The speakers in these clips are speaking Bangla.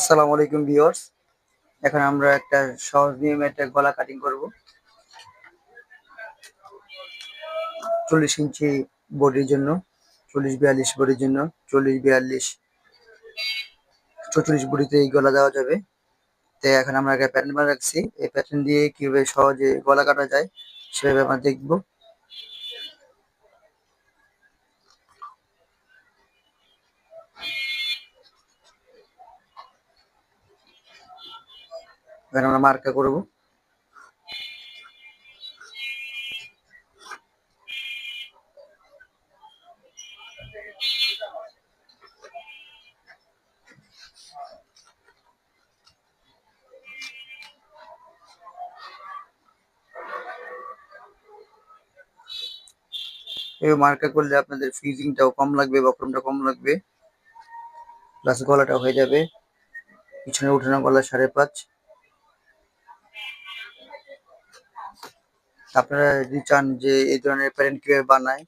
আসসালামু আলাইকুম ভিউয়ার্স। এখন আমরা একটা সহজ নিয়মে একটা গলা কাটিং করব। 40 ইঞ্চি বডির জন্য, 40-42 বডির জন্য, 40-42 44 বডিতে এই গলা দেওয়া যাবে। তো এখন আমরা একটা প্যাটার্ন বানিয়ে রাখছি। এই প্যাটার্ন দিয়ে কিভাবে সহজে গলা কাটা যায় সেভাবে আমরা দেখব। এখন আমরা মার্কা করব। এই মার্কা করলে আপনাদের ফিজিংটাও কম লাগবে, বক্রমটা কম লাগবে, প্লাস গলাটা হয়ে যাবে পিছনে উঠানো গলা 5.5। আপনারা যদি চান যে এই ধরনের প্যাটার্ন কিভাবে বানায়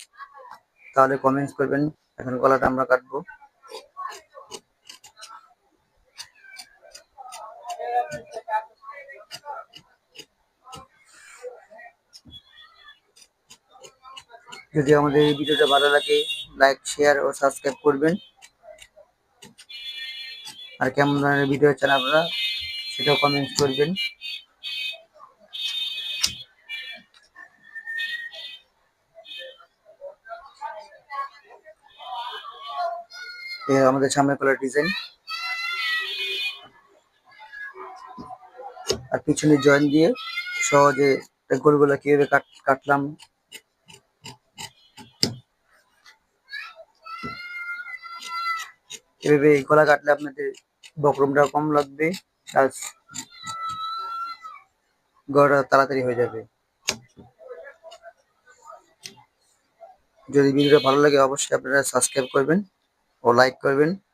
তাহলে কমেন্টস করবেন। এখন গলাটা আমরা কাটবো। যদি আমাদের এই ভিডিওটা ভালো লাগে লাইক, শেয়ার ও সাবস্ক্রাইব করবেন। আর কেমন ধরনের ভিডিও চান আপনারা সেটাও কমেন্টস করবেন। আমাদের সামনে কলার ডিজাইন আর পিছনে জয়েন দিয়ে সহজে গোলগুলা কিভাবে কাটলাম। এভাবে গলা কাটলে আপনাদের বক্রমটা কম লাগবে আর গলাটা তাড়াতাড়ি হয়ে যাবে। যদি ভিডিওটা ভালো লাগে অবশ্যই আপনারা সাবস্ক্রাইব করবেন ও লাইক করবেন।